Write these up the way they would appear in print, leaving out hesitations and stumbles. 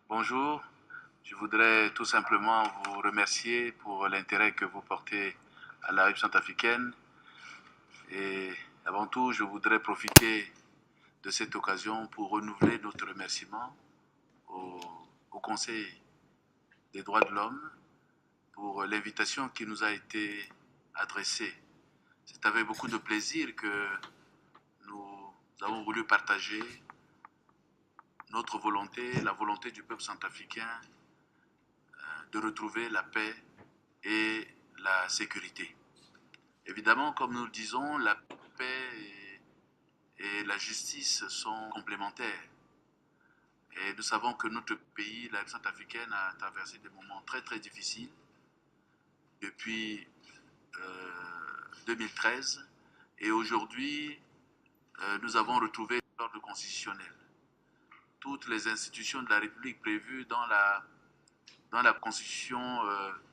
Bonjour, je voudrais tout simplement vous remercier pour l'intérêt que vous portez à la République centrafricaine et avant tout, je voudrais profiter de cette occasion pour renouveler notre remerciement au, au Conseil des droits de l'homme pour l'invitation qui nous a été adressée. C'est avec beaucoup de plaisir que nous avons voulu partager notre volonté, la volonté du peuple centrafricain de retrouver la paix et la sécurité. Évidemment, comme nous le disons, la paix et la justice sont complémentaires. Et nous savons que notre pays, la République centrafricaine, a traversé des moments très très difficiles depuis 2013. Et aujourd'hui, nous avons retrouvé l'ordre constitutionnel. Toutes les institutions de la République prévues dans la Constitution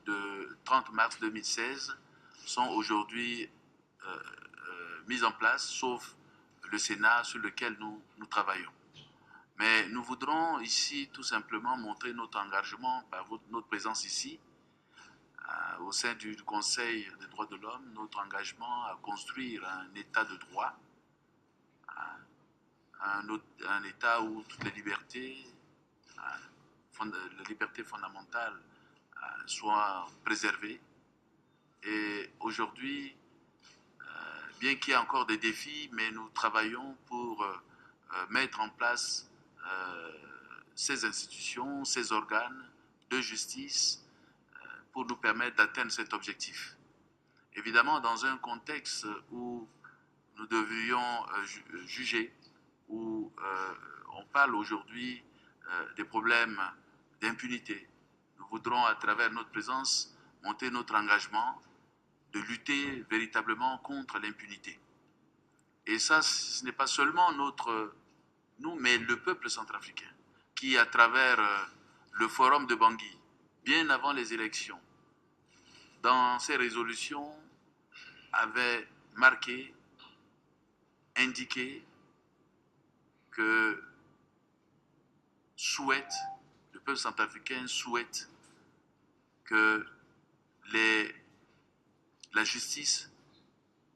de 30 mars 2016 sont aujourd'hui mises en place, sauf le Sénat sur lequel nous travaillons. Mais nous voudrons ici tout simplement montrer notre engagement par notre présence ici, au sein du Conseil des droits de l'homme, notre engagement à construire un État de droit, un État où toutes les libertés fondamentales soient préservées. Et aujourd'hui, bien qu'il y ait encore des défis, mais nous travaillons pour mettre en place ces institutions, ces organes de justice pour nous permettre d'atteindre cet objectif. Évidemment, dans un contexte où nous devrions juger, où on parle aujourd'hui des problèmes d'impunité, nous voudrons, à travers notre présence, monter notre engagement de lutter véritablement contre l'impunité. Et ça, ce n'est pas seulement nous, mais le peuple centrafricain, qui, à travers le forum de Bangui, bien avant les élections, dans ses résolutions, avait marqué, indiqué que le peuple centrafricain souhaite que la justice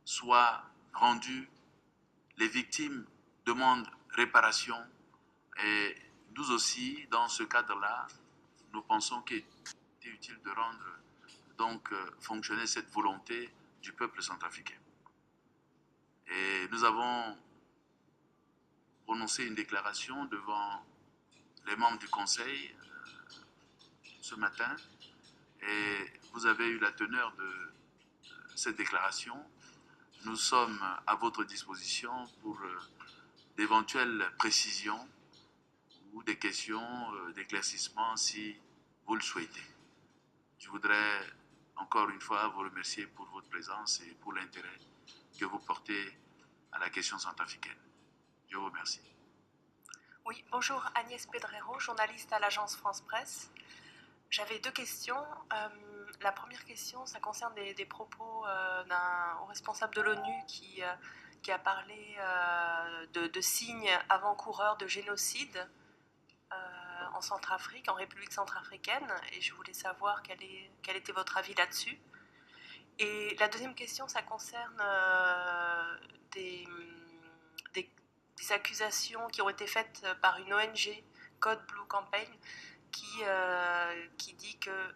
soit rendue, les victimes demandent réparation et nous aussi, dans ce cadre-là, nous pensons qu'il est utile de rendre donc fonctionner cette volonté du peuple centrafricain. Et nous avons prononcé une déclaration devant les membres du Conseil ce matin et vous avez eu la teneur de cette déclaration. Nous sommes à votre disposition pour d'éventuelles précisions ou des questions d'éclaircissement si vous le souhaitez. Je voudrais encore une fois vous remercier pour votre présence et pour l'intérêt que vous portez à la question centrafricaine. Je vous remercie. Oui, bonjour, Agnès Pedrero, journaliste à l'agence France Presse. J'avais deux questions. La première question, ça concerne des propos d'un responsable de l'ONU qui a parlé de signes avant-coureurs de génocide en Centrafrique, en République centrafricaine, et je voulais savoir quel était votre avis là-dessus. Et la deuxième question, ça concerne des accusations qui ont été faites par une ONG, Code Blue Campaign, qui dit que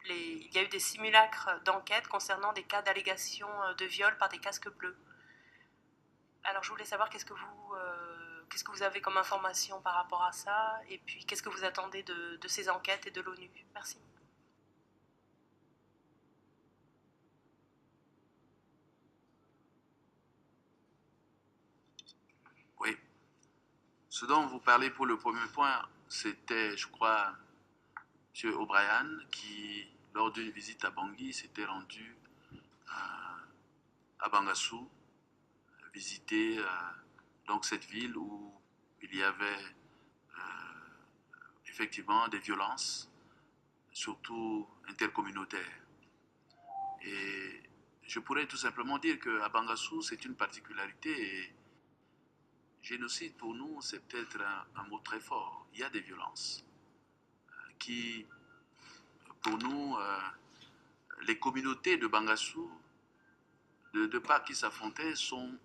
il y a eu des simulacres d'enquête concernant des cas d'allégation de viol par des casques bleus. Alors je voulais savoir qu'est-ce que vous avez comme information par rapport à ça, et puis qu'est-ce que vous attendez de ces enquêtes et de l'ONU. Merci. Oui. Ce dont vous parlez pour le premier point, c'était, je crois, M. O'Brien qui, lors d'une visite à Bangui, s'était rendu à Bangassou, visiter donc cette ville où il y avait effectivement des violences, surtout intercommunautaires. Et je pourrais tout simplement dire qu'à Bangassou, c'est une particularité et génocide pour nous, c'est peut-être un mot très fort. il y a des violences qui, pour nous, les communautés de Bangassou, de deux parts qui s'affrontaient, sont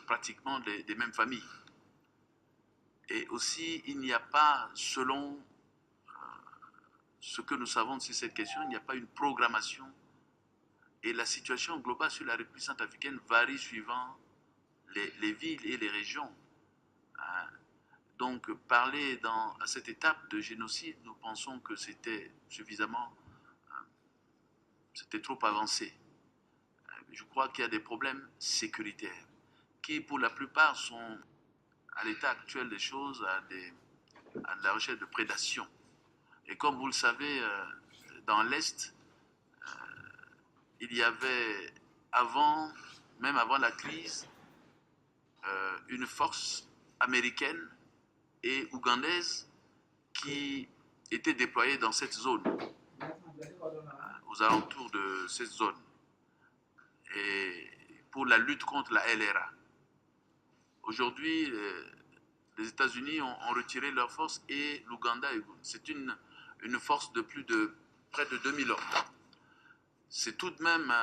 pratiquement des mêmes familles. Et aussi, il n'y a pas, selon ce que nous savons sur cette question, il n'y a pas une programmation. Et la situation globale sur la République centrafricaine varie suivant les villes et les régions. Donc, parler à cette étape de génocide, nous pensons que c'était suffisamment, c'était trop avancé. Je crois qu'il y a des problèmes sécuritaires qui, pour la plupart, sont à l'état actuel des choses, à la recherche de prédation. Et comme vous le savez, dans l'Est, il y avait même avant la crise, une force américaine et ougandaise qui était déployée dans cette zone, aux alentours de cette zone, et pour la lutte contre la LRA. Aujourd'hui, les États-Unis ont retiré leurs forces et l'Ouganda, c'est une force de près de 2000 hommes. C'est tout de même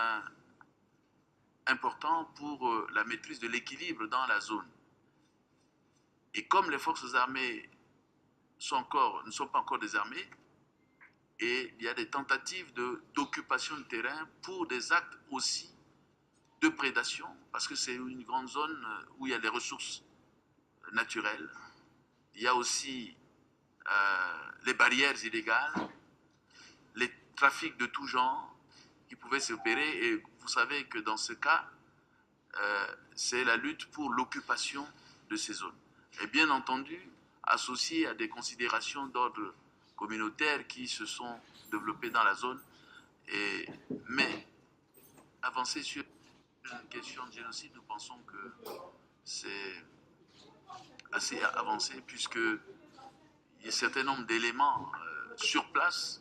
important pour la maîtrise de l'équilibre dans la zone. Et comme les forces armées ne sont pas encore désarmées, et il y a des tentatives d'occupation de terrain pour des actes aussi de prédation, parce que c'est une grande zone où il y a des ressources naturelles. Il y a aussi les barrières illégales, les trafics de tout genre qui pouvaient s'opérer. Et vous savez que dans ce cas, c'est la lutte pour l'occupation de ces zones. Et bien entendu, associé à des considérations d'ordre communautaire qui se sont développées dans la zone. Mais avancer sur une question de génocide, nous pensons que c'est assez avancé, puisqu'il y a un certain nombre d'éléments sur place.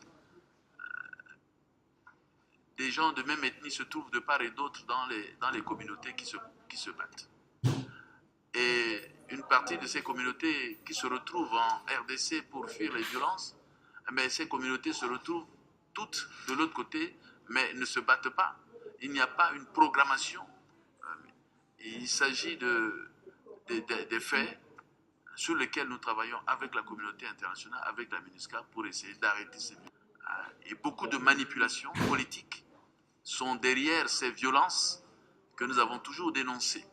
Des gens de même ethnie se trouvent de part et d'autre dans les communautés qui se battent. Et une partie de ces communautés qui se retrouvent en RDC pour fuir les violences, mais ces communautés se retrouvent toutes de l'autre côté, mais ne se battent pas. Il n'y a pas une programmation. Il s'agit des faits sur lesquels nous travaillons avec la communauté internationale, avec la MINUSCA, pour essayer d'arrêter ces violences. Et beaucoup de manipulations politiques sont derrière ces violences que nous avons toujours dénoncées.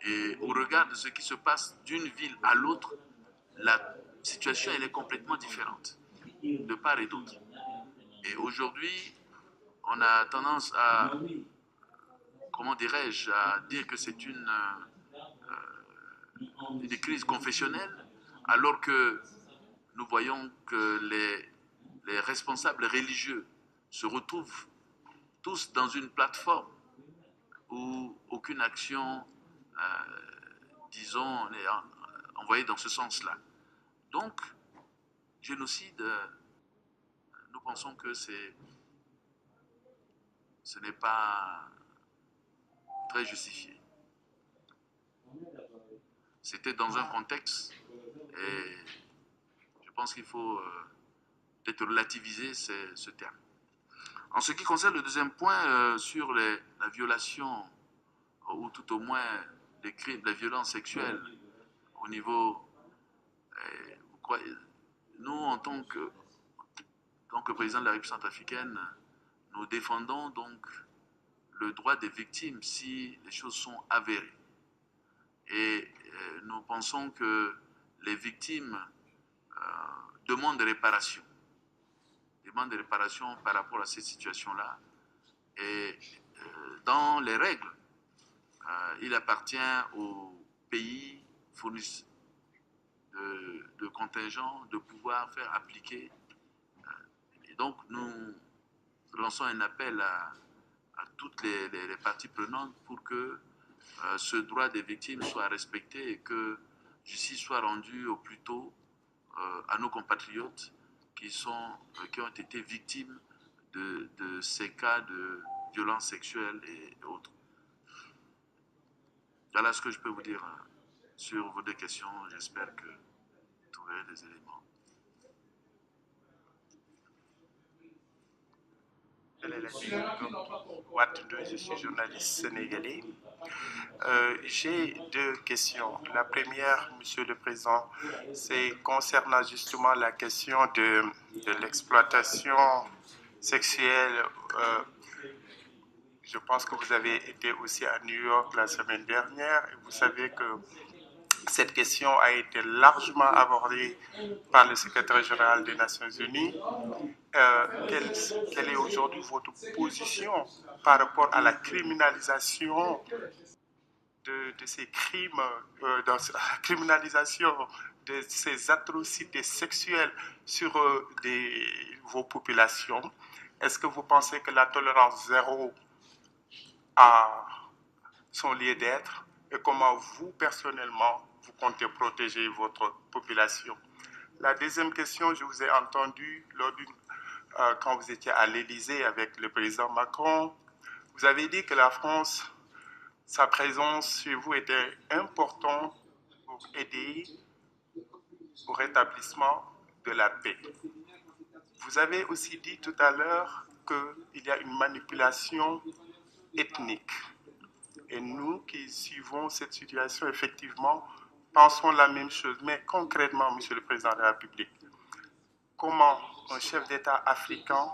Et au regard de ce qui se passe d'une ville à l'autre, la situation elle est complètement différente, de part et d'autre. Et aujourd'hui, on a tendance à, comment dirais-je, à dire que c'est une crise confessionnelle, alors que nous voyons que les responsables religieux se retrouvent tous dans une plateforme où aucune action, disons, n'est envoyée dans ce sens-là. Donc, génocide, nous pensons que ce n'est pas très justifié. C'était dans un contexte, et je pense qu'il faut peut-être relativiser ce terme. En ce qui concerne le deuxième point sur la violation, ou tout au moins les crimes, la violence sexuelle au niveau, nous en tant que président de la République centrafricaine, nous défendons donc le droit des victimes si les choses sont avérées. Et nous pensons que les victimes demandent des réparations par rapport à cette situation-là. Et dans les règles, il appartient aux pays fournisseurs de contingents de pouvoir faire appliquer. Et donc, nous lançons un appel à toutes les parties prenantes pour que ce droit des victimes soit respecté et que justice soit rendue au plus tôt à nos compatriotes qui ont été victimes de ces cas de violences sexuelles et autres. Voilà ce que je peux vous dire sur vos deux questions. J'espère que vous trouverez des éléments. Je suis journaliste sénégalais. J'ai deux questions. La première, Monsieur le Président, c'est concernant justement la question de l'exploitation sexuelle. Je pense que vous avez été aussi à New York la semaine dernière et vous savez que cette question a été largement abordée par le secrétaire général des Nations Unies. Quelle est aujourd'hui votre position par rapport à la criminalisation de ces crimes, dans la criminalisation de ces atrocités sexuelles sur vos populations? Est-ce que vous pensez que la tolérance zéro a son lieu d'être et comment vous, personnellement, vous comptez protéger votre population? La deuxième question, je vous ai entendu quand vous étiez à l'Élysée avec le président Macron. Vous avez dit que la France, sa présence chez vous était importante pour aider au rétablissement de la paix. Vous avez aussi dit tout à l'heure qu'il y a une manipulation ethnique. Et nous qui suivons cette situation, effectivement, pensons la même chose. Mais concrètement, Monsieur le Président de la République, comment un chef d'État africain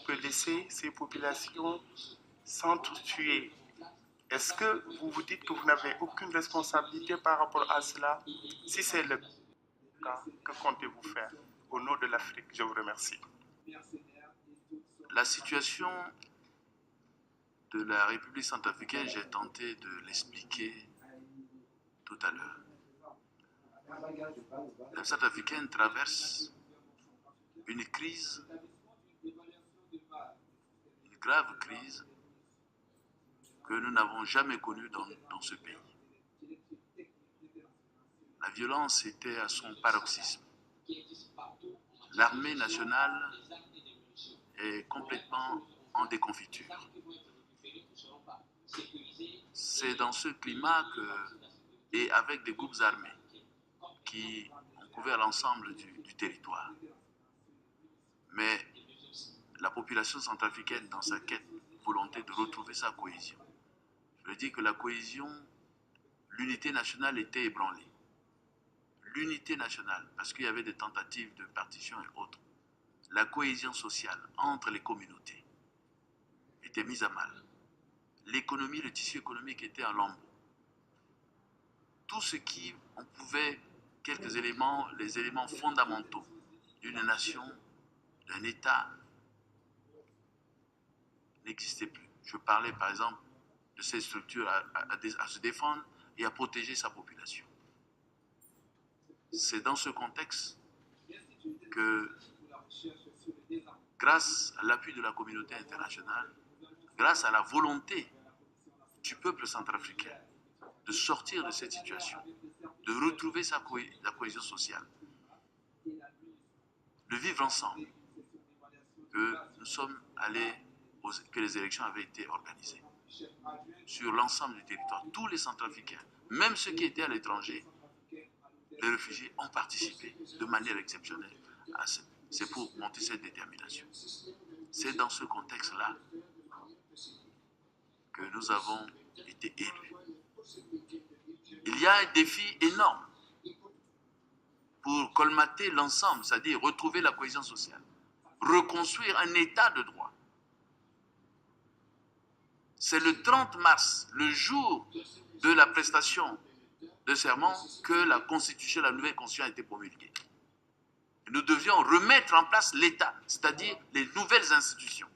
peut laisser ces populations s'entretuer? Est-ce que vous vous dites que vous n'avez aucune responsabilité par rapport à cela? Si c'est le cas, que comptez-vous faire au nom de l'Afrique? Je vous remercie. La situation de la République centrafricaine, j'ai tenté de l'expliquer tout à l'heure. La République centrafricaine traverse une crise, une grave crise que nous n'avons jamais connue dans ce pays. La violence était à son paroxysme. L'armée nationale est complètement en déconfiture. C'est dans ce climat et avec des groupes armés qui ont couvert l'ensemble du territoire. Mais la population centrafricaine, dans sa quête, volonté de retrouver sa cohésion, je dis que la cohésion, l'unité nationale était ébranlée. L'unité nationale, parce qu'il y avait des tentatives de partition et autres. La cohésion sociale entre les communautés était mise à mal. L'économie, le tissu économique était en lambeaux. Tout ce qui, on pouvait, quelques éléments, les éléments fondamentaux d'une nation, d'un État, n'existait plus. Je parlais par exemple de ces structures à se défendre et à protéger sa population. C'est dans ce contexte que, grâce à l'appui de la communauté internationale, grâce à la volonté du peuple centrafricain de sortir de cette situation, de retrouver la cohésion sociale, de vivre ensemble, que nous sommes allés, que les élections avaient été organisées sur l'ensemble du territoire. Tous les Centrafricains, même ceux qui étaient à l'étranger, les réfugiés ont participé de manière exceptionnelle à ça. C'est pour monter cette détermination. C'est dans ce contexte-là que nous avons été élus. Il y a un défi énorme pour colmater l'ensemble, c'est-à-dire retrouver la cohésion sociale, reconstruire un état de droit. C'est le 30 mars, le jour de la prestation de serment, que la Constitution, la nouvelle Constitution a été promulguée. Nous devions remettre en place l'État, c'est-à-dire les nouvelles institutions,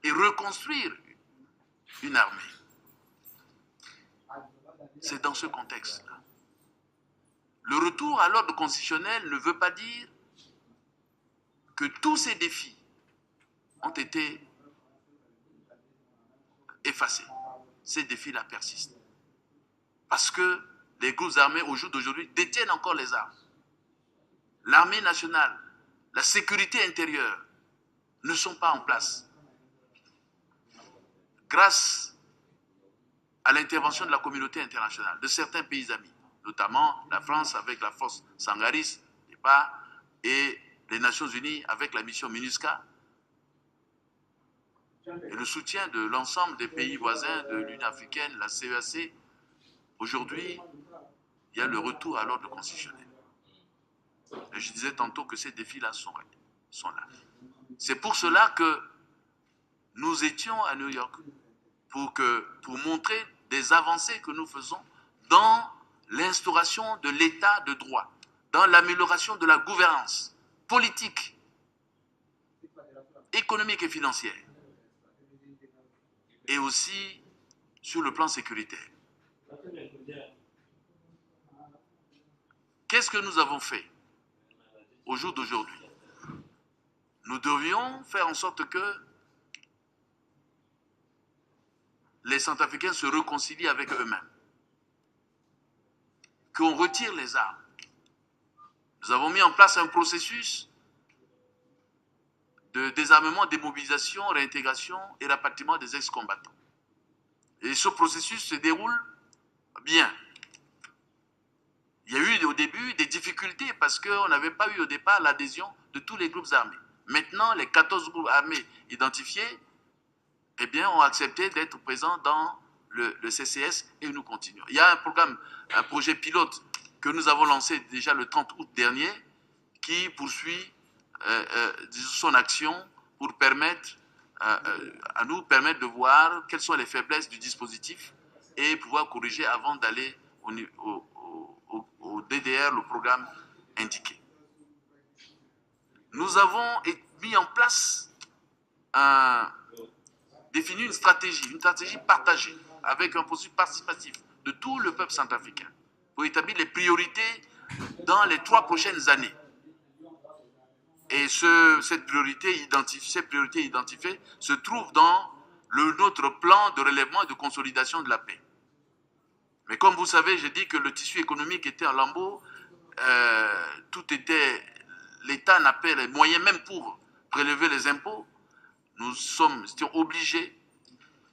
et reconstruire une armée. C'est dans ce contexte-là. Le retour à l'ordre constitutionnel ne veut pas dire que tous ces défis ont été effacés. Ces défis-là persistent. Parce que les groupes armés, au jour d'aujourd'hui, détiennent encore les armes. L'armée nationale, la sécurité intérieure ne sont pas en place. Grâce à l'intervention de la communauté internationale, de certains pays amis, notamment la France avec la force Sangaris, et les Nations Unies avec la mission MINUSCA, et le soutien de l'ensemble des pays voisins de l'Union africaine, la CEAC. Aujourd'hui, il y a le retour à l'ordre constitutionnel. Et je disais tantôt que ces défis-là sont là. C'est pour cela que nous étions à New York, pour montrer des avancées que nous faisons dans l'instauration de l'état de droit, dans l'amélioration de la gouvernance politique, économique et financière, et aussi sur le plan sécuritaire. Qu'est-ce que nous avons fait au jour d'aujourd'hui? Nous devions faire en sorte que les Centrafricains se réconcilient avec eux-mêmes, qu'on retire les armes. Nous avons mis en place un processus de désarmement, démobilisation, réintégration et rapatriement des ex-combattants. Et ce processus se déroule bien. Il y a eu au début des difficultés parce qu'on n'avait pas eu au départ l'adhésion de tous les groupes armés. Maintenant, les 14 groupes armés identifiés ont accepté d'être présents dans le CCS et nous continuons. Il y a un projet pilote que nous avons lancé déjà le 30 août dernier qui poursuit son action pour nous permettre de voir quelles sont les faiblesses du dispositif et pouvoir corriger avant d'aller au DDR, le programme indiqué. Nous avons mis en place défini une stratégie partagée avec un processus participatif de tout le peuple centrafricain pour établir les priorités dans les 3 prochaines années. Et ces priorités identifiées se trouvent dans notre plan de relèvement et de consolidation de la paix. Mais comme vous savez, j'ai dit que le tissu économique était en lambeaux, l'État n'a pas les moyens même pour prélever les impôts. Nous étions obligés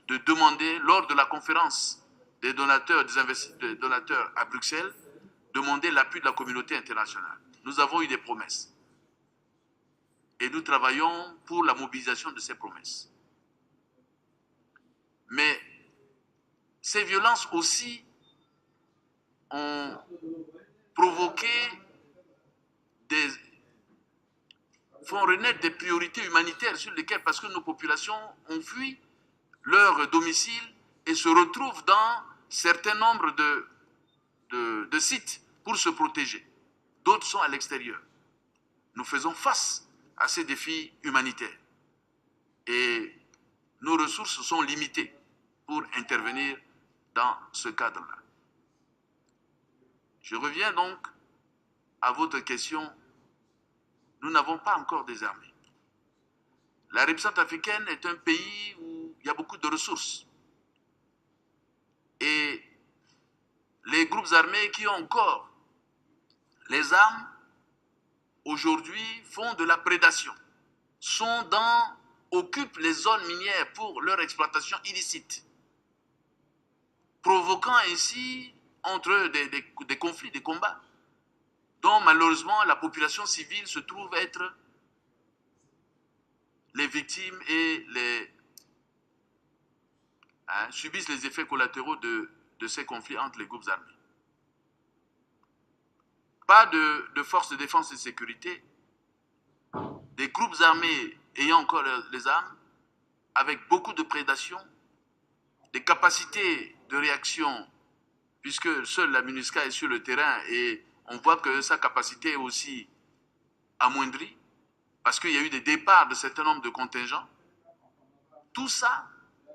de demander, lors de la conférence des donateurs, des donateurs à Bruxelles, demander l'appui de la communauté internationale. Nous avons eu des promesses. Et nous travaillons pour la mobilisation de ces promesses. Mais ces violences aussi ont provoqué font renaître des priorités humanitaires sur lesquelles, parce que nos populations ont fui leur domicile et se retrouvent dans certains nombres de sites pour se protéger. D'autres sont à l'extérieur. Nous faisons face à ces défis humanitaires. Et nos ressources sont limitées pour intervenir dans ce cadre-là. Je reviens donc à votre question. Nous n'avons pas encore désarmé. La République centrafricaine est un pays où il y a beaucoup de ressources. Et les groupes armés qui ont encore les armes, aujourd'hui, font de la prédation, occupent les zones minières pour leur exploitation illicite, provoquant ainsi entre eux des conflits, des combats, dont malheureusement la population civile se trouve être les victimes et subissent les effets collatéraux de ces conflits entre les groupes armés. Pas de forces de défense et de sécurité, des groupes armés ayant encore les armes, avec beaucoup de prédation, des capacités de réaction, puisque seule la MINUSCA est sur le terrain et on voit que sa capacité est aussi amoindrie, parce qu'il y a eu des départs de certains nombres de contingents. Tout ça,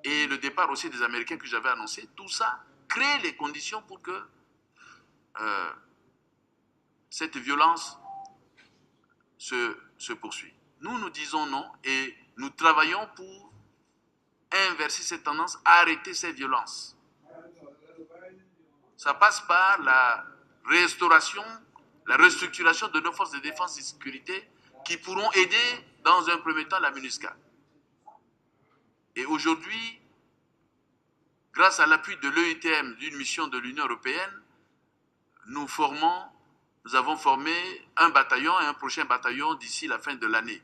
et le départ aussi des Américains que j'avais annoncé, tout ça crée les conditions pour que cette violence se poursuit. Nous disons non et nous travaillons pour inverser cette tendance, arrêter ces violences. Ça passe par la restauration, la restructuration de nos forces de défense et de sécurité qui pourront aider dans un premier temps la MINUSCA. Et aujourd'hui, grâce à l'appui de l'EITM, d'une mission de l'Union européenne, nous avons formé un bataillon et un prochain bataillon d'ici la fin de l'année.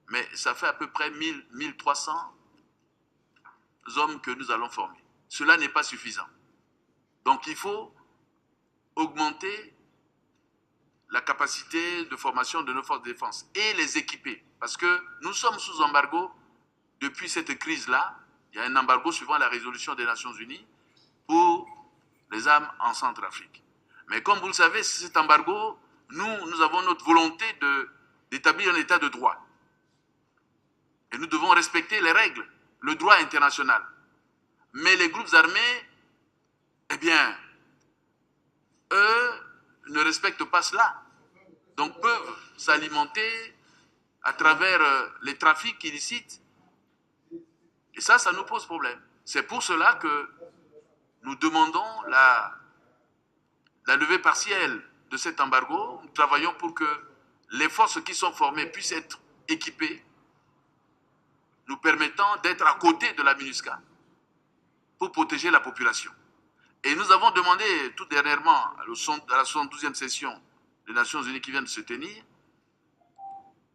Mais ça fait à peu près 1300 hommes que nous allons former. Cela n'est pas suffisant. Donc il faut augmenter la capacité de formation de nos forces de défense et les équiper. Parce que nous sommes sous embargo depuis cette crise-là. Il y a un embargo suivant la résolution des Nations Unies pour les armes en Centrafrique. Mais comme vous le savez, cet embargo, nous avons notre volonté d'établir un état de droit. Et nous devons respecter les règles, le droit international. Mais les groupes armés, eh bien, eux ne respectent pas cela. Donc peuvent s'alimenter à travers les trafics illicites. Et ça nous pose problème. C'est pour cela que nous demandons la levée partielle de cet embargo. Nous travaillons pour que les forces qui sont formées puissent être équipées, nous permettant d'être à côté de la MINUSCA pour protéger la population. Et nous avons demandé tout dernièrement, à la 72e session des Nations Unies qui vient de se tenir,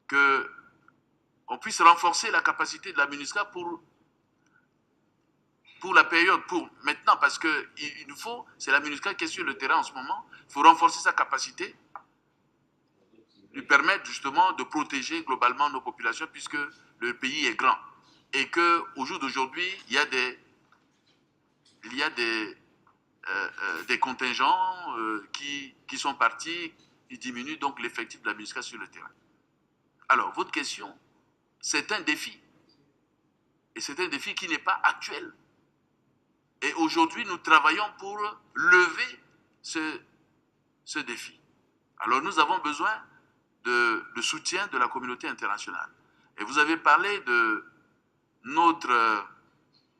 qu'on puisse renforcer la capacité de la MINUSCA pour la période, pour maintenant, parce qu'il nous faut, c'est la MINUSCA qui est sur le terrain en ce moment, il faut renforcer sa capacité, lui permettre justement de protéger globalement nos populations, puisque le pays est grand. Et qu'au jour d'aujourd'hui, il y a des contingents qui sont partis, qui diminuent donc l'effectif de la MINUSCA sur le terrain. Alors, votre question, c'est un défi. Et c'est un défi qui n'est pas actuel. Et aujourd'hui, nous travaillons pour lever ce défi. Alors, nous avons besoin de soutien de la communauté internationale. Et vous avez parlé de notre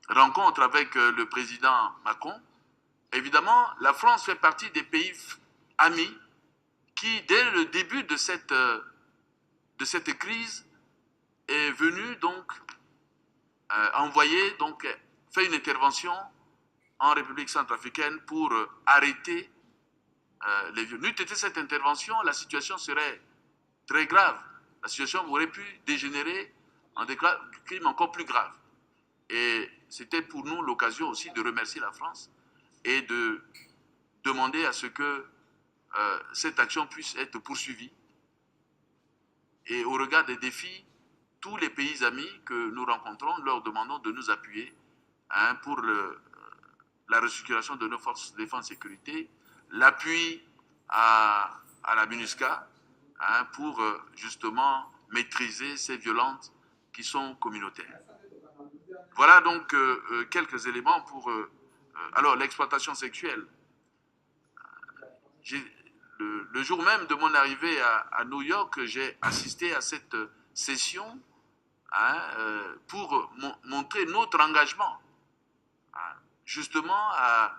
rencontre avec le président Macron. Évidemment, la France fait partie des pays amis qui, dès le début de cette crise, est venu donc fait une intervention en République centrafricaine pour arrêter les viols. N'eût été cette intervention, la situation serait très grave. La situation aurait pu dégénérer en des crimes encore plus graves. Et c'était pour nous l'occasion aussi de remercier la France et de demander à ce que cette action puisse être poursuivie. Et au regard des défis, tous les pays amis que nous rencontrons, leur demandons de nous appuyer pour la restructuration de nos forces de défense et sécurité, l'appui à la MINUSCA pour justement maîtriser ces violences qui sont communautaires. Voilà donc quelques éléments pour... alors, l'exploitation sexuelle. Le jour même de mon arrivée à New York, j'ai assisté à cette session pour montrer notre engagement justement à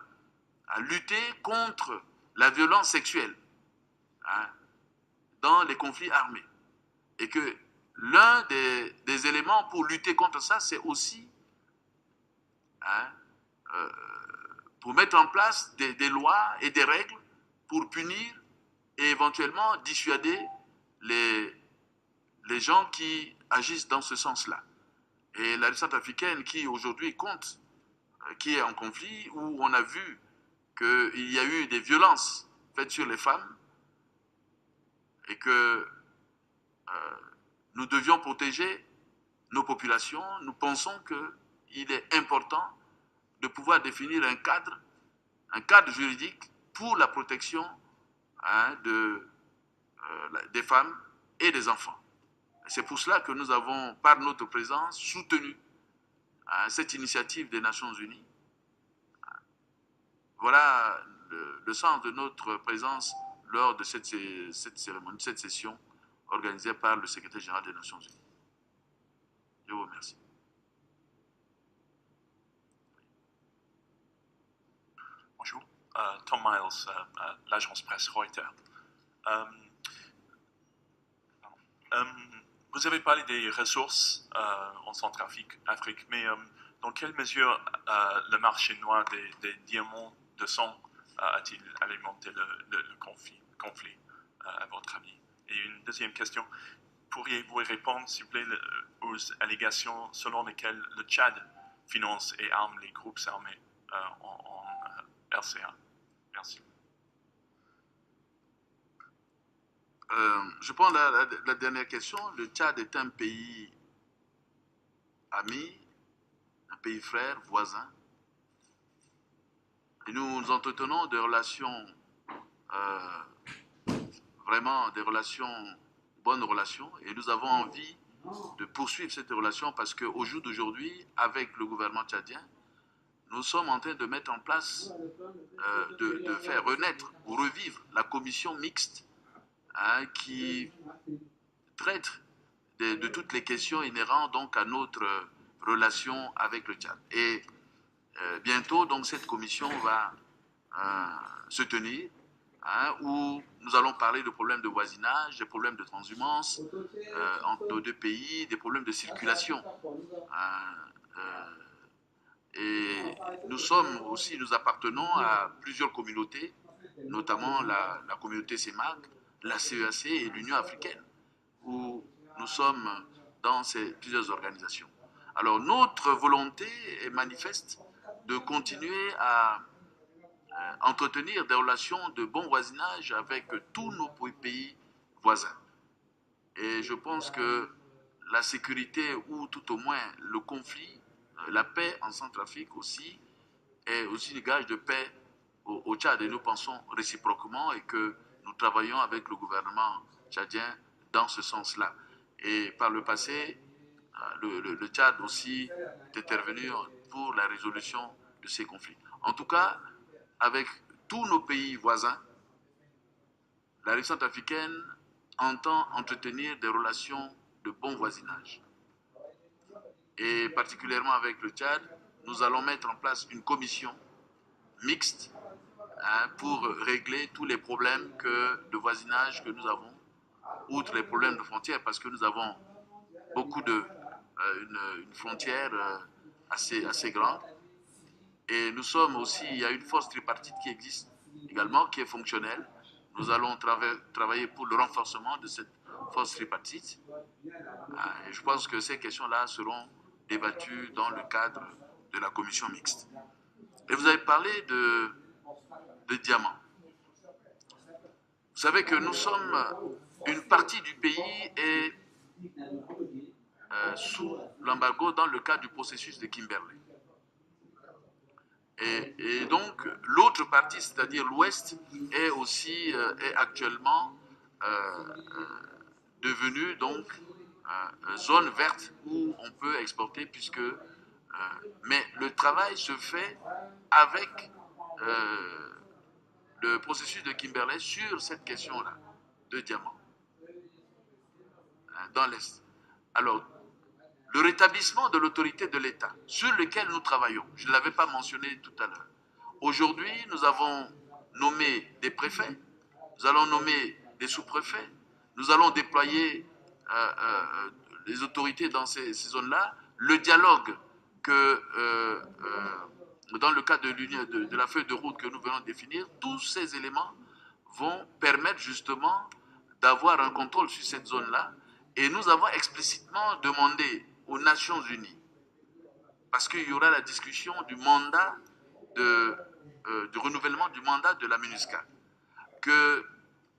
lutter contre la violence sexuelle dans les conflits armés. Et que l'un des éléments pour lutter contre ça, c'est aussi pour mettre en place des lois et des règles pour punir et éventuellement dissuader les gens qui agissent dans ce sens-là. Et la République centrafricaine qui aujourd'hui compte, qui est en conflit, où on a vu qu'il y a eu des violences faites sur les femmes et que nous devions protéger nos populations, nous pensons qu'il est important de pouvoir définir un cadre juridique pour la protection des femmes et des enfants. C'est pour cela que nous avons, par notre présence, soutenu cette initiative des Nations Unies. Voilà le sens de notre présence lors de cette cérémonie, cette session organisée par le secrétaire général des Nations Unies. Je vous remercie. Bonjour, Tom Miles, l'agence presse Reuters. Vous avez parlé des ressources en Centrafrique, mais dans quelle mesure le marché noir des diamants de sang a-t-il alimenté le conflit, à votre avis? Et une deuxième question, pourriez-vous répondre, s'il vous plaît, aux allégations selon lesquelles le Tchad finance et arme les groupes armés en RCA? Merci. Je prends la dernière question. Le Tchad est un pays ami, un pays frère, voisin. Et nous entretenons des relations, vraiment des relations, bonnes relations. Et nous avons envie de poursuivre cette relation parce qu'au jour d'aujourd'hui, avec le gouvernement tchadien, nous sommes en train de mettre en place, de faire renaître ou revivre la commission mixte qui traite de toutes les questions inhérentes donc à notre relation avec le Tchad. Et bientôt, donc, cette commission va se tenir, où nous allons parler de problèmes de voisinage, des problèmes de transhumance entre nos deux pays, des problèmes de circulation. Et nous appartenons à plusieurs communautés, notamment la communauté CEMAC, la CEAC et l'Union africaine, où nous sommes dans plusieurs organisations. Alors notre volonté est manifeste de continuer à entretenir des relations de bon voisinage avec tous nos pays voisins. Et je pense que la sécurité, ou tout au moins le conflit, la paix en Centrafrique aussi, est aussi le gage de paix au Tchad. Et nous pensons réciproquement et que nous travaillons avec le gouvernement tchadien dans ce sens-là. Et par le passé, le Tchad aussi est intervenu pour la résolution de ces conflits. En tout cas, avec tous nos pays voisins, la République centrafricaine entend entretenir des relations de bon voisinage. Et particulièrement avec le Tchad, nous allons mettre en place une commission mixte pour régler tous les problèmes de voisinage que nous avons, outre les problèmes de frontières, parce que nous avons beaucoup une frontière assez grande. Et nous sommes aussi, il y a une force tripartite qui existe également, qui est fonctionnelle. Nous allons travailler pour le renforcement de cette force tripartite. Et je pense que ces questions-là seront débattues dans le cadre de la commission mixte. Et vous avez parlé de diamants. Vous savez que nous sommes, une partie du pays est sous l'embargo dans le cadre du processus de Kimberley. Et donc, l'autre partie, c'est-à-dire l'Ouest, est actuellement devenue donc zone verte où on peut exporter, mais le travail se fait avec le processus de Kimberley sur cette question-là de diamants dans l'Est. Alors, le rétablissement de l'autorité de l'État, sur lequel nous travaillons, je ne l'avais pas mentionné tout à l'heure. Aujourd'hui, nous avons nommé des préfets, nous allons nommer des sous-préfets, nous allons déployer les autorités dans ces zones-là. Le dialogue dans le cadre de la feuille de route que nous venons de définir, tous ces éléments vont permettre justement d'avoir un contrôle sur cette zone-là. Et nous avons explicitement demandé aux Nations Unies, parce qu'il y aura la discussion du mandat, du renouvellement du mandat de la MINUSCA,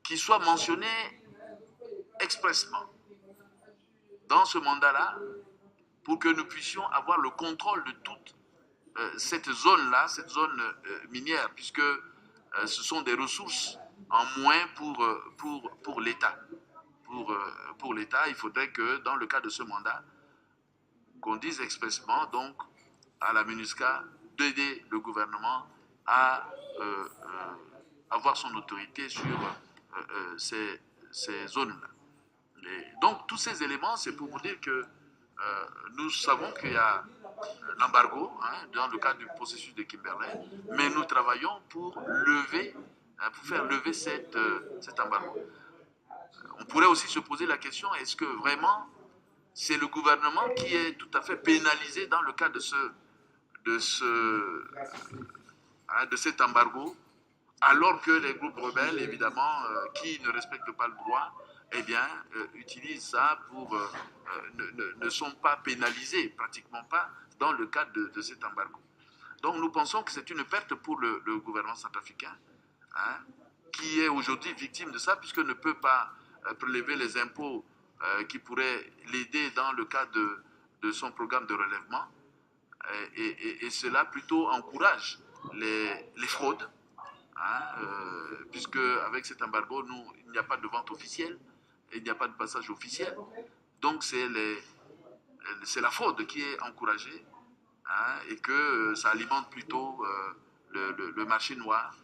qu'il soit mentionné expressément dans ce mandat-là, pour que nous puissions avoir le contrôle de toute cette zone-là, cette zone minière, puisque ce sont des ressources en moins pour l'État. Pour l'État, il faudrait que dans le cas de ce mandat, qu'on dise expressément donc à la MINUSCA d'aider le gouvernement à avoir son autorité sur ces zones-là. Donc tous ces éléments, c'est pour vous dire que nous savons qu'il y a l'embargo dans le cadre du processus de Kimberley, mais nous travaillons pour faire lever cet embargo. On pourrait aussi se poser la question, est-ce que vraiment c'est le gouvernement qui est tout à fait pénalisé dans le cadre de cet embargo, alors que les groupes rebelles, évidemment, qui ne respectent pas le droit, eh bien, utilisent ça pour... ne sont pas pénalisés, pratiquement pas, dans le cadre de cet embargo. Donc nous pensons que c'est une perte pour le gouvernement centrafricain, hein, qui est aujourd'hui victime de ça, puisque ne peut pas prélever les impôts qui pourraient l'aider dans le cadre de son programme de relèvement. Et cela plutôt encourage les fraudes, hein, puisque avec cet embargo, il n'y a pas de vente officielle, il n'y a pas de passage officiel. Donc c'est la fraude qui est encouragée, hein, et que ça alimente plutôt le marché noir.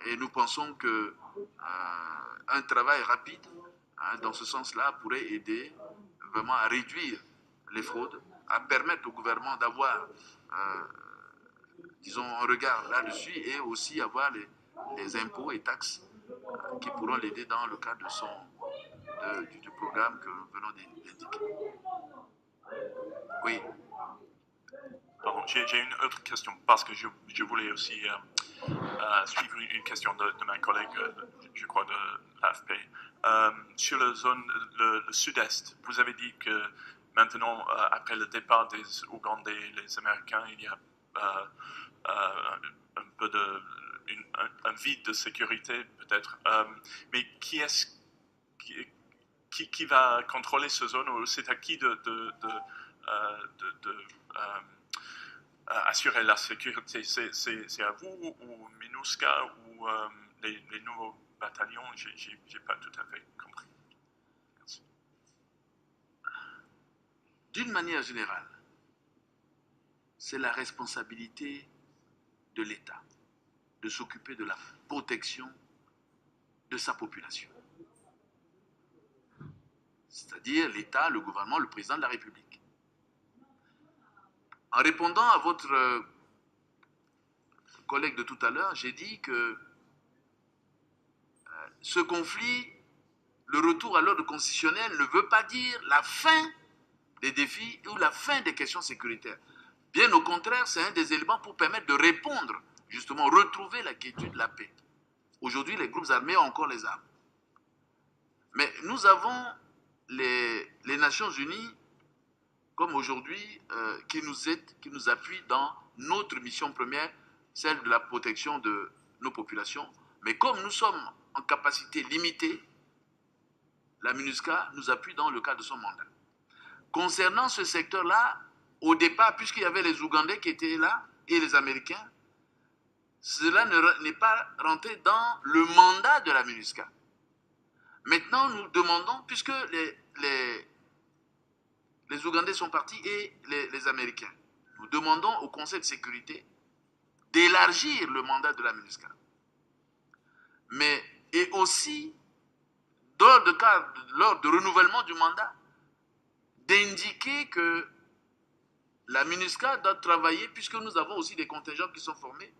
Et nous pensons qu'un travail rapide, hein, dans ce sens-là pourrait aider vraiment à réduire les fraudes, à permettre au gouvernement d'avoir, disons, un regard là-dessus et aussi avoir les impôts et taxes qui pourront l'aider dans le cadre du programme que nous venons d'indiquer. Oui. Pardon, j'ai une autre question parce que je voulais aussi suivre une question de ma collègue, je crois, de l'AFP. Sur la zone, le sud-est, vous avez dit que maintenant, après le départ des Ougandais, les Américains, il y a un peu un vide de sécurité, peut-être. Mais qui va contrôler cette zone, ou c'est à qui assurer la sécurité? C'est à vous ou MINUSCA ou les nouveaux bataillons? J'ai pas tout à fait compris. Merci. D'une manière générale, c'est la responsabilité de l'État de s'occuper de la protection de sa population. C'est-à-dire l'État, le gouvernement, le président de la République. En répondant à votre collègue de tout à l'heure, j'ai dit que ce conflit, le retour à l'ordre constitutionnel ne veut pas dire la fin des défis ou la fin des questions sécuritaires. Bien au contraire, c'est un des éléments pour permettre de répondre, justement, retrouver la quiétude, la paix. Aujourd'hui, les groupes armés ont encore les armes. Mais nous avons les Nations Unies, comme aujourd'hui, qui nous aident, qui nous appuient dans notre mission première, celle de la protection de nos populations. Mais comme nous sommes en capacité limitée, la MINUSCA nous appuie dans le cadre de son mandat. Concernant ce secteur-là, au départ, puisqu'il y avait les Ougandais qui étaient là et les Américains, cela n'est pas rentré dans le mandat de la MINUSCA. Maintenant, nous demandons, puisque les Ougandais sont partis et les Américains, nous demandons au Conseil de sécurité d'élargir le mandat de la MINUSCA. Mais, et aussi, lors de renouvellement du mandat, d'indiquer que la MINUSCA doit travailler, puisque nous avons aussi des contingents qui sont formés,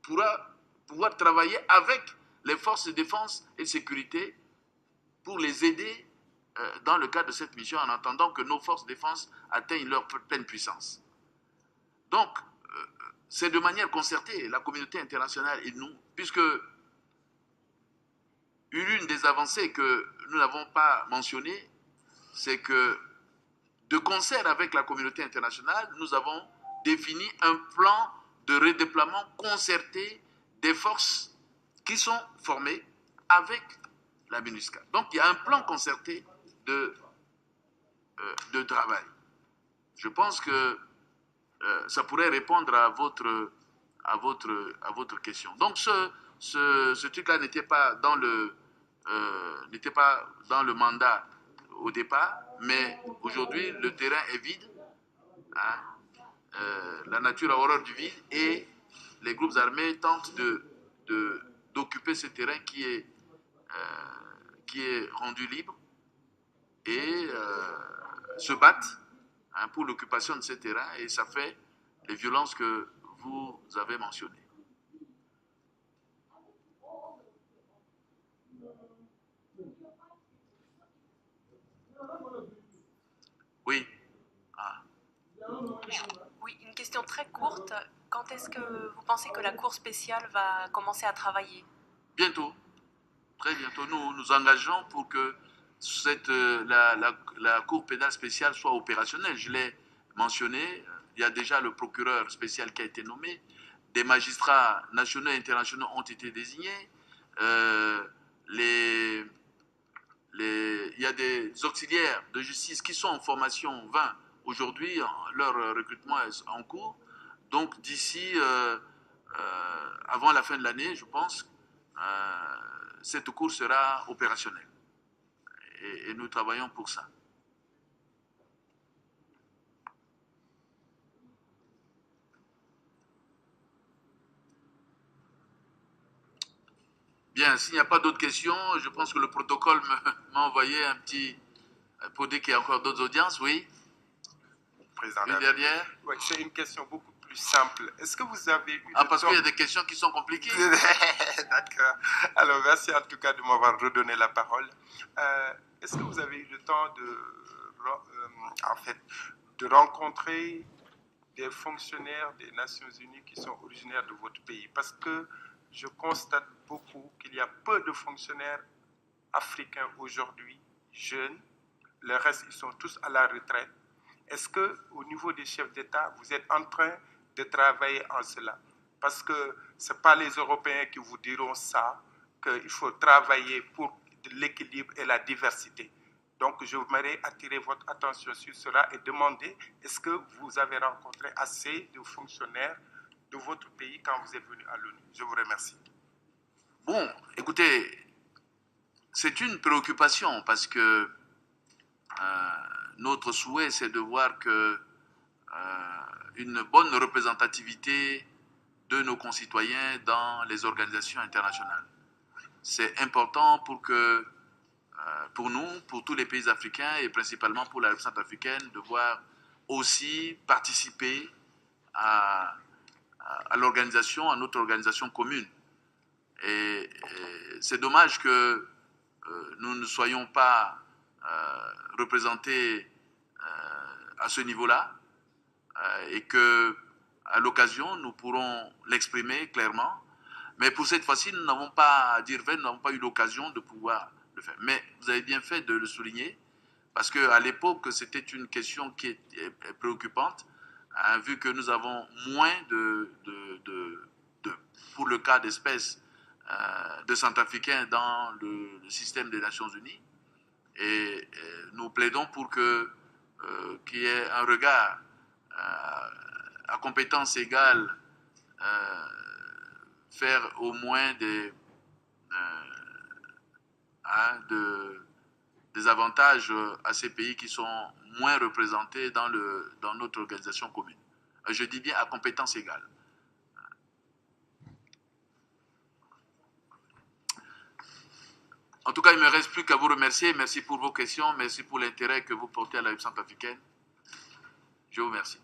pourra pouvoir travailler avec les forces de défense et de sécurité pour les aider dans le cadre de cette mission, en attendant que nos forces de défense atteignent leur pleine puissance. Donc, c'est de manière concertée, la communauté internationale et nous, puisque l'une des avancées que nous n'avons pas mentionnées, c'est que de concert avec la communauté internationale, nous avons défini un plan de redéploiement concerté des forces qui sont formées avec la MINUSCA. Donc il y a un plan concerté de travail. Je pense que ça pourrait répondre à votre question. Donc ce truc-là n'était pas dans le mandat au départ, mais aujourd'hui le terrain est vide, hein, la nature a horreur du vide et les groupes armés tentent d'occuper ce terrain qui est rendu libre et se battent, hein, pour l'occupation de ce terrain, et ça fait les violences que vous avez mentionnées. Oui. Oui, une question très courte. quand est-ce que vous pensez que la Cour spéciale va commencer à travailler? Bientôt, très bientôt. Nous nous engageons pour que la Cour pénale spéciale soit opérationnelle. Je l'ai mentionné, il y a déjà le procureur spécial qui a été nommé, des magistrats nationaux et internationaux ont été désignés, il y a des auxiliaires de justice qui sont en formation 20 aujourd'hui, leur recrutement est en cours. Donc d'ici, avant la fin de l'année, je pense, cette cour sera opérationnelle. Et nous travaillons pour ça. Bien, s'il n'y a pas d'autres questions, je pense que le protocole m'a envoyé un petit... pour dire qu'il y a encore d'autres audiences, oui. Président Une dernière. Oui, c'est une question beaucoup plus simple. Est-ce que vous avez eu parce qu'il y a des questions qui sont compliquées. D'accord. Alors, merci en tout cas de m'avoir redonné la parole. Est-ce que vous avez eu le temps de rencontrer des fonctionnaires des Nations Unies qui sont originaires de votre pays? Parce que je constate beaucoup qu'il y a peu de fonctionnaires africains aujourd'hui, jeunes. Le reste, ils sont tous à la retraite. Est-ce qu'au niveau des chefs d'État, vous êtes en train de travailler en cela? Parce que ce n'est pas les Européens qui vous diront ça, qu'il faut travailler pour l'équilibre et la diversité. Donc, je voudrais attirer votre attention sur cela et demander, est-ce que vous avez rencontré assez de fonctionnaires de votre pays quand vous êtes venu à l'ONU? Je vous remercie. Bon, écoutez, c'est une préoccupation parce que notre souhait, c'est de voir que une bonne représentativité de nos concitoyens dans les organisations internationales. C'est important pour nous, pour tous les pays africains et principalement pour la République centrafricaine, de voir aussi participer à l'organisation, à notre organisation commune. Et c'est dommage que nous ne soyons pas représentés à ce niveau-là et que à l'occasion nous pourrons l'exprimer clairement. Mais pour cette fois-ci, nous n'avons pas, à dire vrai, nous n'avons pas eu l'occasion de pouvoir le faire. Mais vous avez bien fait de le souligner, parce qu'à l'époque, c'était une question qui est préoccupante, hein, vu que nous avons moins pour le cas d'espèces, de Centrafricains dans le système des Nations Unies. Et nous plaidons pour qu'il y ait un regard à compétences égales, faire au moins des avantages à ces pays qui sont moins représentés dans notre organisation commune. Je dis bien à compétences égales. En tout cas, il ne me reste plus qu'à vous remercier. Merci pour vos questions, merci pour l'intérêt que vous portez à la République centrafricaine. Je vous remercie.